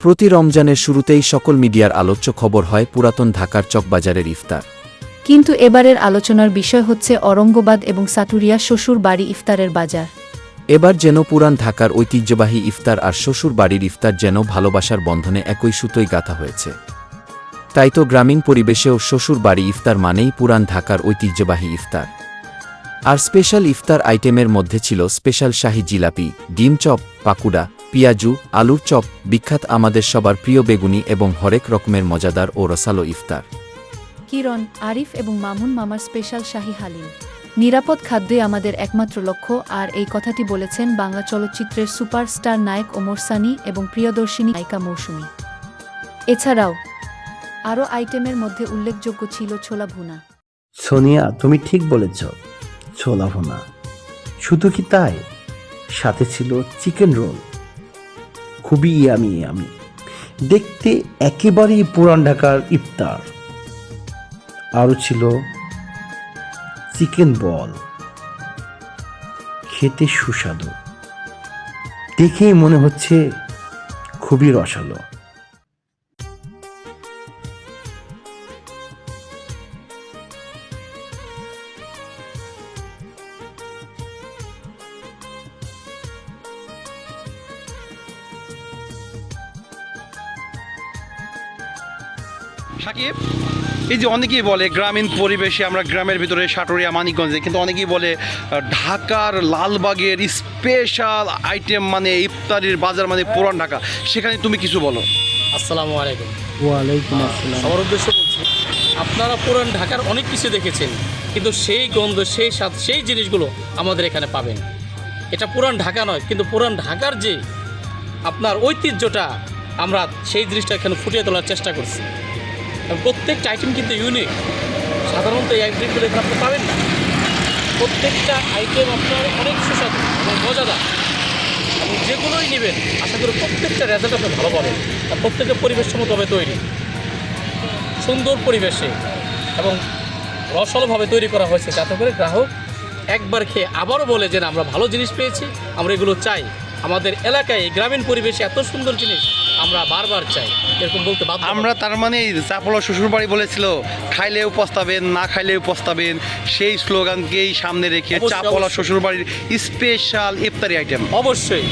প্রতি রমজানের শুরুতেই সকল মিডিয়ার আলোচ্য খবর হয় পুরাতন ঢাকার চকবাজারের ইফতার। কিন্তু এবারের আলোচনার বিষয় হচ্ছে অরঙ্গবাদ এবং সাটুরিয়া শ্বশুর বাড়ি ইফতারের বাজার। এবার যেন পুরান ঢাকার ঐতিহ্যবাহী ইফতার আর শ্বশুর বাড়ির ইফতার যেন ভালোবাসার বন্ধনে একই সুতোয় গাঁথা হয়েছে। তাই তো গ্রামীণ পরিবেশেও শ্বশুর বাড়ি ইফতার মানেই পুরান ঢাকার ঐতিহ্যবাহী ইফতার। আর স্পেশাল ইফতার আইটেমের মধ্যে ছিল স্পেশাল শাহী জিলাপি, ডিম চপ, পাকুড়া, পিয়াজু, আলুর চপ, বিখ্যাত আমাদের সবার প্রিয় বেগুনি এবং হরেক রকমের মজাদার ও রসালো ইফতার। কিরণ, আরিফ এবং মামুন মামার স্পেশাল শাহী হালিম। নিরাপদ খাদ্যই আমাদের একমাত্র লক্ষ্য, আর এই কথাটি বলেছেন বাংলা চলচ্চিত্রের সুপারস্টার নায়ক ওমর সানি এবং প্রিয়দর্শিনী নায়িকা মৌসুমী। এছাড়াও আরও আইটেমের মধ্যে উল্লেখযোগ্য ছিল ছোলা ভুনা। সোনিয়া, তুমি ঠিক বলেছ, ছোলা ভুনা। শুধু কি তাই, সাথে ছিল চিকেন রোল, খুবই ইয়ামি। দেখতে একেবারেই পুরান ঢাকার ইফতার। আরও ছিল চিকেন বল, খেতে সুস্বাদু, দেখেই মনে হচ্ছে খুবই রসালো। সাকিব, এই যে অনেকেই বলে গ্রামীণ পরিবেশে আমরা গ্রামের ভিতরে সাটুরিয়া মানিকগঞ্জে, কিন্তু অনেকেই বলে ঢাকার লালবাগের স্পেশাল আইটেম মানে ইফতারির বাজার মানে পুরান ঢাকা, সেখানে তুমি কিছু বলো। আসসালামু আলাইকুম। ওয়ালাইকুম আসসালাম। আমার উদ্দেশ্য বলছি, আপনারা পুরান ঢাকার অনেক কিছু দেখেছেন, কিন্তু সেই গন্ধ, সেই স্বাদ, সেই জিনিসগুলো আমাদের এখানে পাবেন। এটা পুরান ঢাকা নয়, কিন্তু পুরান ঢাকার যে আপনার ঐতিহ্যটা, আমরা সেই জিনিসটা এখানে ফুটিয়ে তোলার চেষ্টা করছি। এবং প্রত্যেকটা আইটেম কিন্তু ইউনিক, সাধারণত এই আইটেমগুলো এখানে আপনি পাবেন না। প্রত্যেকটা আইটেম আপনার অনেক সুস্বাদু এবং মজাদার, এবং যেগুলোই নেবেন আশা করি প্রত্যেকটা রেজাল্ট আপনি ভালো পাবেন। আর প্রত্যেকটা পরিবেশ সম্মতভাবে তৈরি, সুন্দর পরিবেশে এবং রসালোভাবে তৈরি করা হয়েছে, যাতে করে গ্রাহক একবার খেয়ে আবারও বলে যে না, আমরা ভালো জিনিস পেয়েছি, আমরা এগুলো চাই। আমাদের এলাকায় গ্রামীণ পরিবেশে এত সুন্দর জিনিস আমরা বারবার চাই, এরকম বলতে বাধ্য। আমরা তার মানে চাপলা শ্বশুরবাড়ি বলেছিল, খাইলেও পস্তাবেন, না খাইলেও পস্তাবেন, সেই স্লোগানকেই সামনে রেখে অবশ্যই, চাপলা অবশ্যই। শ্বশুরবাড়ির স্পেশাল ইফতারি আইটেম। অবশ্যই।